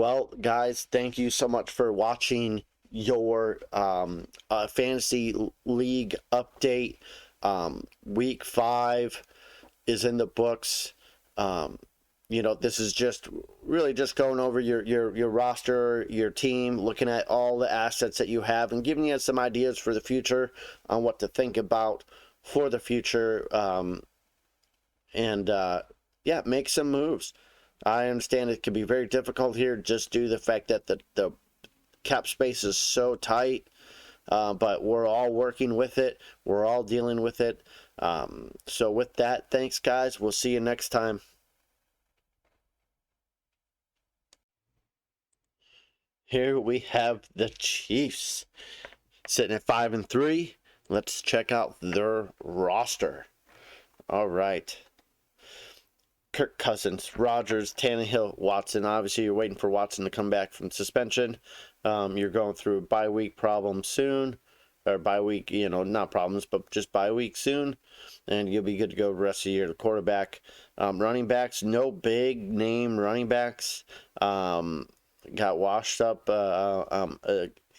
Well, guys, thank you so much for watching your fantasy league update. Week 5 is in the books. Um, this is just really just going over your roster, your team, looking at all the assets that you have, and giving you some ideas for the future on what to think about for the future. And yeah, make some moves. I understand it can be very difficult here just due to the fact that the cap space is so tight, but we're all working with it. We're all dealing with it. So with that, thanks, guys. We'll see you next time. Here we have the Chiefs sitting at 5-3. Let's check out their roster. All right. Kirk Cousins, Rodgers, Tannehill, Watson. Obviously, you're waiting for Watson to come back from suspension. You're going through a bye week problem soon, or bye week, not problems, but just bye week soon, and you'll be good to go the rest of the year. The quarterback, running backs, no big name running backs. Got washed up.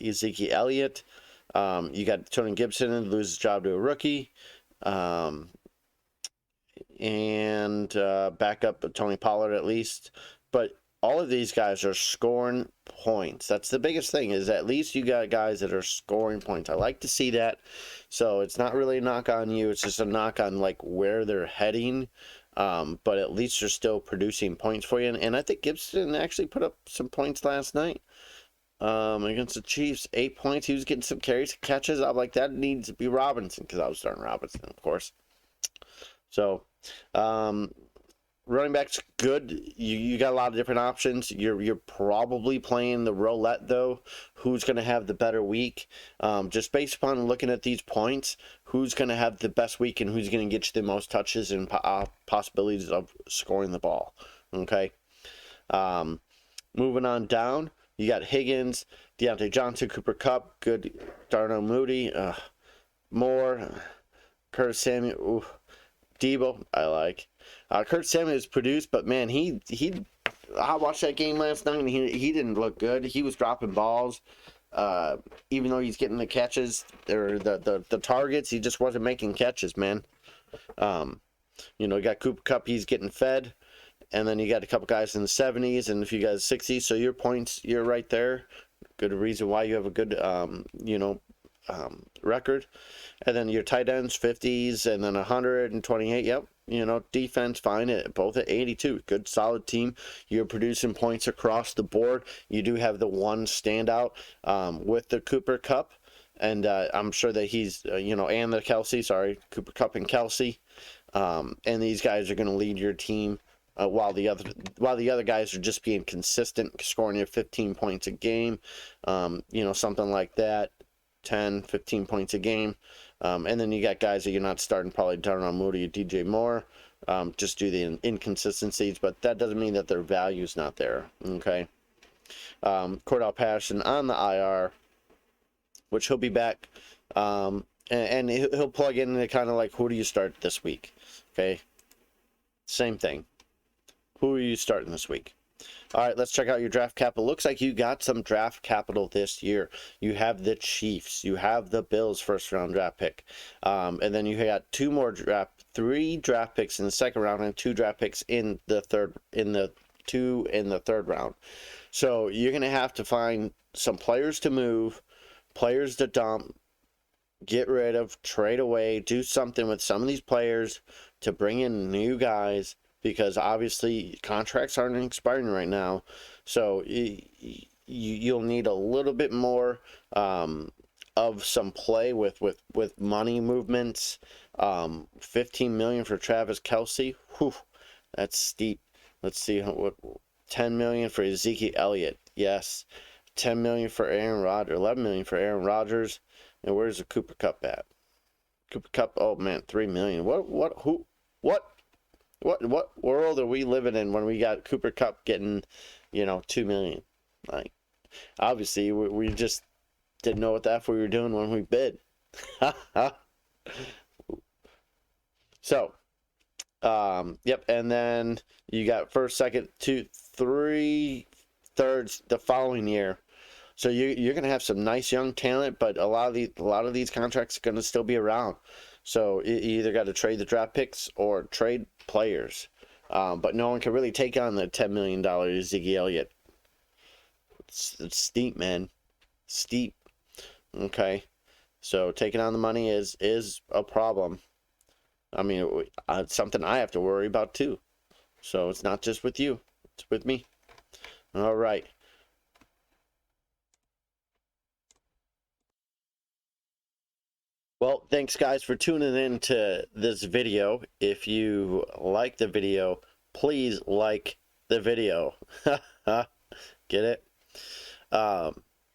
Ezekiel Elliott. You got Tony Gibson loses his job to a rookie. And backup Tony Pollard at least. But all of these guys are scoring points. That's the biggest thing, is at least you got guys that are scoring points. I like to see that. So it's not really a knock on you. It's just a knock on like where they're heading. But at least they're still producing points for you. And I think Gibson actually put up some points last night against the Chiefs. 8 points. He was getting some carries, catches. I'm like, that needs to be Robinson, because I was starting Robinson, of course. So, running back's good. You got a lot of different options. You're probably playing the roulette though. Who's going to have the better week? Just based upon looking at these points, who's going to have the best week and who's going to get you the most touches and possibilities of scoring the ball. Okay. Moving on down, you got Higgins, Deontay Johnson, Cooper Kupp, good. Darnell Mooney, Moore, Curtis Samuel. Ooh. Debo, I like. Kurt Samuel is produced, but man, I watched that game last night and he didn't look good. He was dropping balls. Even though he's getting the catches or the targets, he just wasn't making catches, man. You got Cooper Kupp, he's getting fed. And then you got a couple guys in the 70s and a few guys 60s. So your points, you're right there. Good reason why you have a good, record. And then your tight ends 50s and then 128. Yep, defense fine both at 82. Good solid team. You're producing points across the board. You do have the one standout with the Cooper Kupp, and I'm sure that he's and the Kelsey, Cooper Kupp and Kelsey, and these guys are going to lead your team. While the other guys are just being consistent, scoring you 15 points a game, something like that. 10, 15 points a game. And then you got guys that you're not starting, probably Darnell Mooney or DJ Moore, just due to the inconsistencies, but that doesn't mean that their value's not there, okay? Cordell Patterson on the IR, which he'll be back, and he'll plug into kind of like, who do you start this week, okay? Same thing. Who are you starting this week? All right, let's check out your draft capital. Looks like you got some draft capital this year. You have the Chiefs. You have the Bills first-round draft pick. And then you got three draft picks in the second round and 2 draft picks in the third round. So you're going to have to find some players to move, players to dump, get rid of, trade away, do something with some of these players to bring in new guys, because obviously contracts aren't expiring right now. So you'll need a little bit more of some play with money movements. $15 million for Travis Kelce. Whew, that's steep. Let's see what. $10 million for Ezekiel Elliott. Yes. $10 million for Aaron Rodgers. $11 million for Aaron Rodgers. And where's the Cooper Kupp at? Cooper Kupp. Oh man, $3 million. What world are we living in when we got Cooper Kupp getting, $2 million? Like, obviously we just didn't know what the F we were doing when we bid. So, yep. And then you got first, second, 2, 3, thirds the following year. So you're going to have some nice young talent, but a lot of these contracts are going to still be around. So you either got to trade the draft picks or trade players. But no one can really take on the $10 million Ziggy Elliott. It's steep, man. Steep. Okay. So taking on the money is a problem. I mean, it's something I have to worry about too. So it's not just with you. It's with me. All right. Well, thanks guys for tuning in to this video. If you like the video, please like the video. Get it?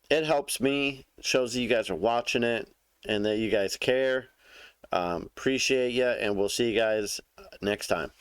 It helps me, shows that you guys are watching it and that you guys care. Appreciate you, and we'll see you guys next time.